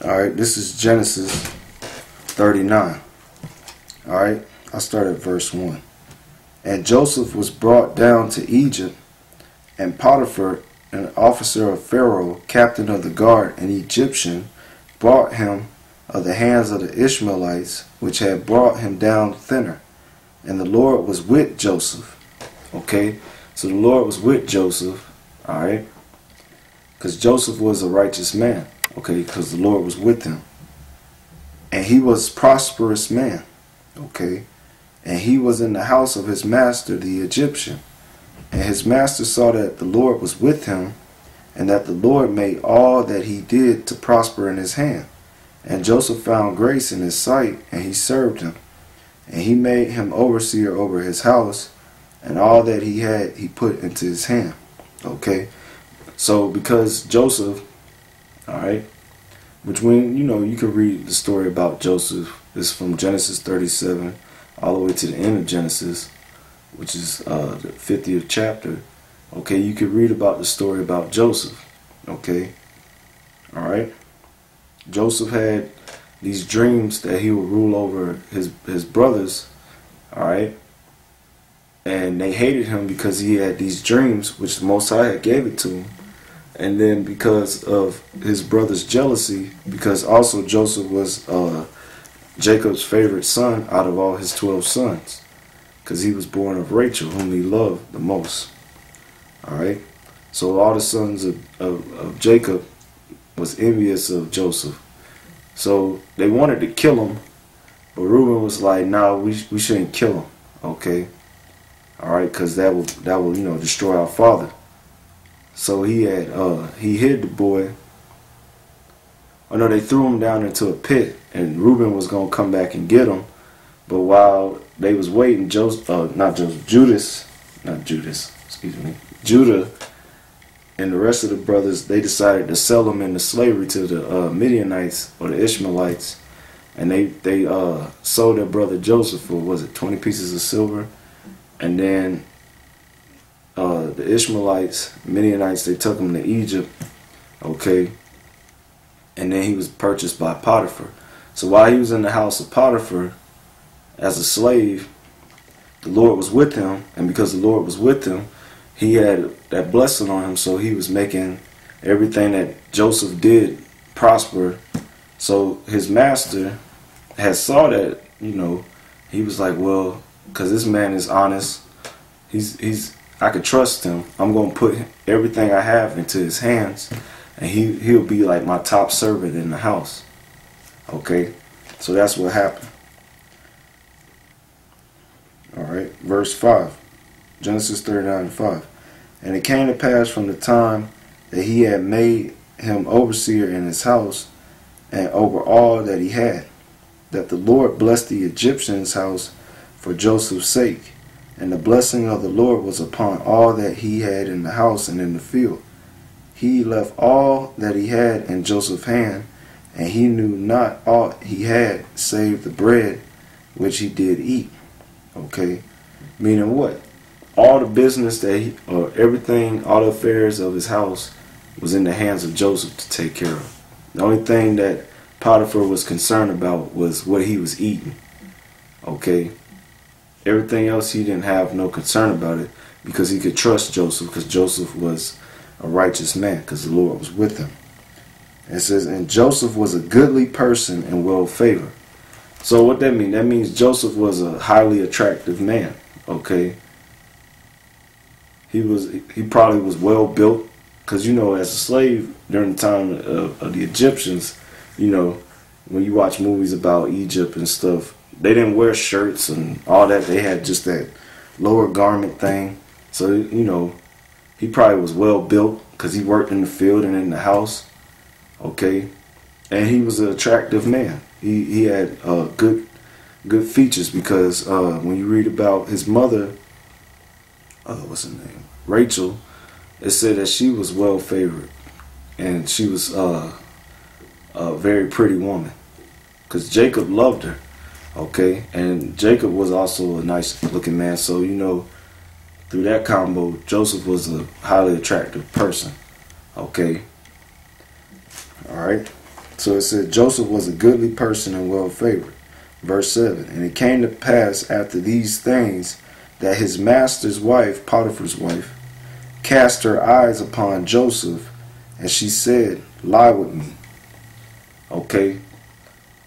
Alright, this is Genesis 39. Alright, I'll start at verse 1. And Joseph was brought down to Egypt, and Potiphar, an officer of Pharaoh, captain of the guard, an Egyptian, brought him of the hands of the Ishmaelites, which had brought him down thither. And the Lord was with Joseph. Okay, so the Lord was with Joseph, alright, because Joseph was a righteous man, okay, because the Lord was with him. And he was a prosperous man, okay, and he was in the house of his master, the Egyptian. And his master saw that the Lord was with him, and that the Lord made all that he did to prosper in his hand. And Joseph found grace in his sight, and he served him. And he made him overseer over his house, and all that he had he put into his hand. Okay, so because Joseph, alright, which when you can read the story about Joseph, it's from Genesis 37 all the way to the end of Genesis, which is the 50th chapter. Okay, you can read about the story about Joseph. Okay, alright. Joseph had these dreams that he would rule over his brothers, alright, and they hated him because he had these dreams, which the Most High had gave it to him. And then because of his brother's jealousy, because also Joseph was Jacob's favorite son out of all his 12 sons, because he was born of Rachel, whom he loved the most. Alright, so all the sons of Jacob was envious of Joseph. So they wanted to kill him, but Reuben was like, "Nah, we shouldn't kill him." Okay, alright, because that will destroy our father. So he hid the boy. Oh no, they threw him down into a pit, and Reuben was gonna come back and get him. But while they was waiting, Judah and the rest of the brothers, they decided to sell him into slavery to the Midianites or the Ishmaelites, and they sold their brother Joseph for, was it 20 pieces of silver? And then the Ishmaelites, Midianites, they took him to Egypt, okay, and then he was purchased by Potiphar. So while he was in the house of Potiphar as a slave, the Lord was with him, and because the Lord was with him, he had that blessing on him, so he was making everything that Joseph did prosper. So his master had saw that, he was like, well, because this man is honest, I could trust him. I'm going to put everything I have into his hands, and he'll be like my top servant in the house. Okay, so that's what happened. Alright, verse 5. Genesis 39:5. And it came to pass from the time that he had made him overseer in his house and over all that he had, that the Lord blessed the Egyptian's house for Joseph's sake. And the blessing of the Lord was upon all that he had in the house and in the field. He left all that he had in Joseph's hand, and he knew not aught he had save the bread which he did eat. Okay, meaning what? All the business everything, all the affairs of his house was in the hands of Joseph to take care of. The only thing that Potiphar was concerned about was what he was eating. Okay, everything else he didn't have no concern about it, because he could trust Joseph, because Joseph was a righteous man, because the Lord was with him. It says, and Joseph was a goodly person and well favored. So what that means? That means Joseph was a highly attractive man. Okay, he probably was well built, because as a slave during the time of the Egyptians, when you watch movies about Egypt and stuff, they didn't wear shirts and all that. They had just that lower garment thing. So he probably was well built, because he worked in the field and in the house. Okay, and he was an attractive man. He had good features, because when you read about his mother, what's her name, Rachel, it said that she was well favored, and she was a very pretty woman, because Jacob loved her. Okay, and Jacob was also a nice looking man. So through that combo, Joseph was a highly attractive person. Okay, alright, So it said Joseph was a goodly person and well favored. Verse 7. And it came to pass after these things that his master's wife, Potiphar's wife, cast her eyes upon Joseph, and she said, lie with me. Okay.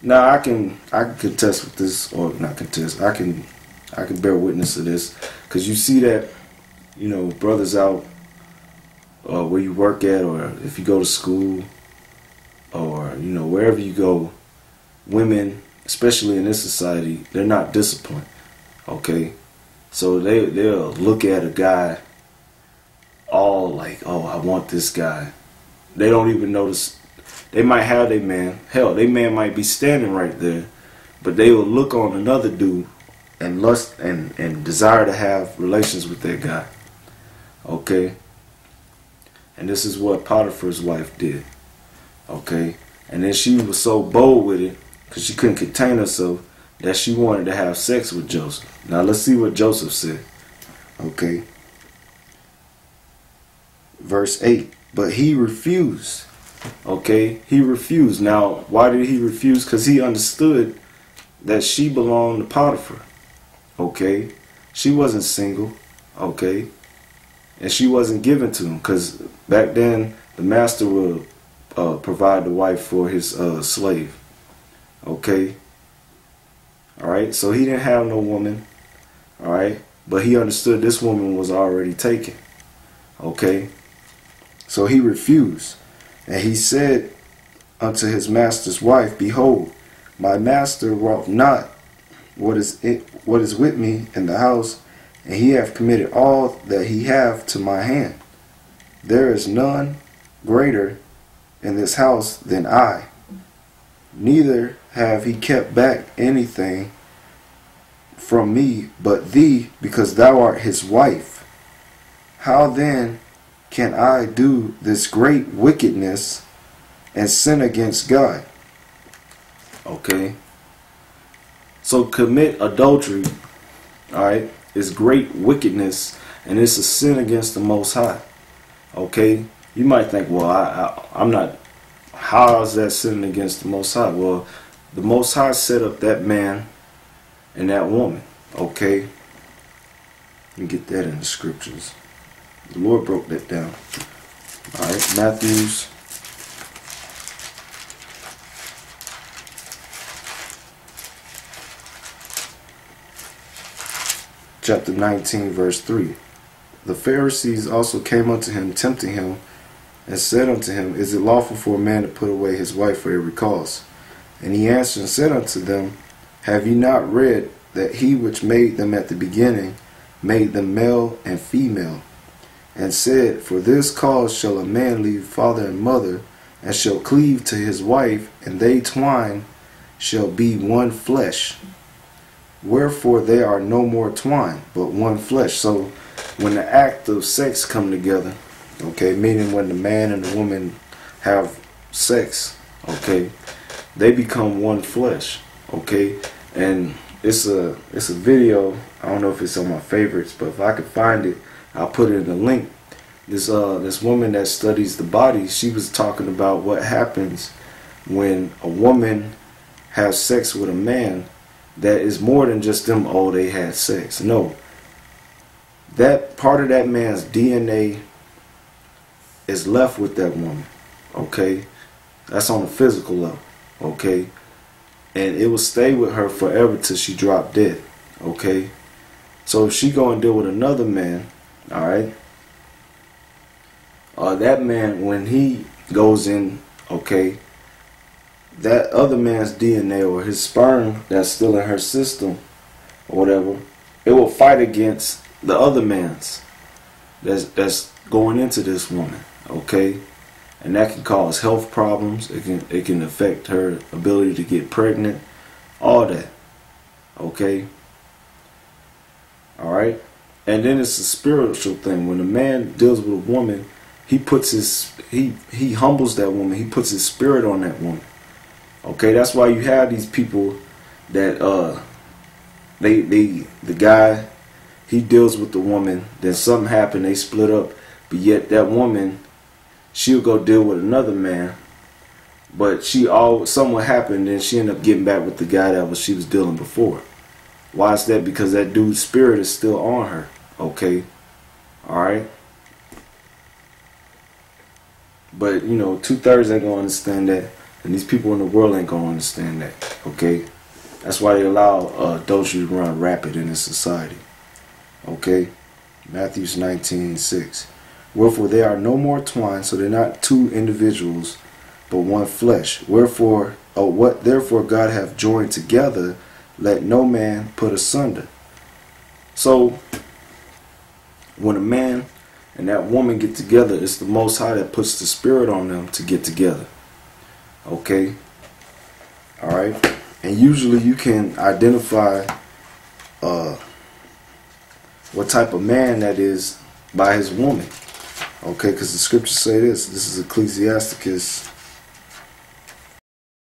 Now I can contest with this, or not contest. I can bear witness to this, because you see that, you know, brothers out where you work at, or if you go to school, or you know, wherever you go, women, especially in this society, they're not disciplined. Okay, so they'll look at a guy all like, oh, I want this guy. They don't even notice. They might have their man. Hell, their man might be standing right there, but they will look on another dude and lust and desire to have relations with that guy. Okay, and this is what Potiphar's wife did. Okay, and then she was so bold with it because she couldn't contain herself that she wanted to have sex with Joseph. Now let's see what Joseph said. Okay, verse 8. But he refused. Okay, he refused. Now, why did he refuse? Because he understood that she belonged to Potiphar. Okay, she wasn't single. Okay, and she wasn't given to him, because back then the master would provide the wife for his slave. Okay, all right. So he didn't have no woman. All right, but he understood this woman was already taken. Okay, so he refused. And he said unto his master's wife, behold, my master wrought not what is with me in the house, and he hath committed all that he hath to my hand. There is none greater in this house than I. Neither have he kept back anything from me but thee, because thou art his wife. How then can I do this great wickedness and sin against God? Okay. So commit adultery, alright, is great wickedness, and it's a sin against the Most High. Okay. You might think, well, I'm not, how is that sinning against the Most High? Well, the Most High set up that man and that woman. Okay. Let me get that in the scriptures. The Lord broke that down. Alright, Matthew's chapter 19, verse 3. The Pharisees also came unto him, tempting him, and said unto him, is it lawful for a man to put away his wife for every cause? And he answered and said unto them, have ye not read that he which made them at the beginning made them male and female? And said, for this cause shall a man leave father and mother, and shall cleave to his wife, and they twine shall be one flesh. Wherefore they are no more twine, but one flesh. So when the act of sex come together, okay, meaning when the man and the woman have sex, okay, they become one flesh. Okay, and it's a video. I don't know if it's on my favorites, but if I could find it, I'll put it in the link. This woman that studies the body, she was talking about what happens when a woman has sex with a man that is more than just them, oh, they had sex. No. That part of that man's DNA is left with that woman. Okay? That's on a physical level. Okay? And it will stay with her forever till she drop dead. Okay? So if she go and deal with another man, alright, that man, when he goes in, okay, that other man's DNA or his sperm that's still in her system or whatever, it will fight against the other man's that's going into this woman. Okay, and that can cause health problems. It can affect her ability to get pregnant, all that. Okay, all right. And then it's a spiritual thing. When a man deals with a woman, he puts he humbles that woman. He puts his spirit on that woman. Okay, that's why you have these people that the guy, he deals with the woman, then something happened, they split up, but yet that woman, she'll go deal with another man, But something happened and she ended up getting back with the guy that she was dealing before. Why is that? Because that dude's spirit is still on her. Okay? Alright? But, 2/3 ain't gonna understand that. And these people in the world ain't gonna understand that. Okay? That's why they allow adultery to run rapid in this society. Okay? Matthew 19:6. Wherefore they are no more twined, so they're not two individuals, but one flesh. Therefore God hath joined together, let no man put asunder. So when a man and that woman get together, it's the Most High that puts the spirit on them to get together. Okay? Alright? And usually you can identify what type of man that is by his woman. Okay? Because the scriptures say this. This is Ecclesiasticus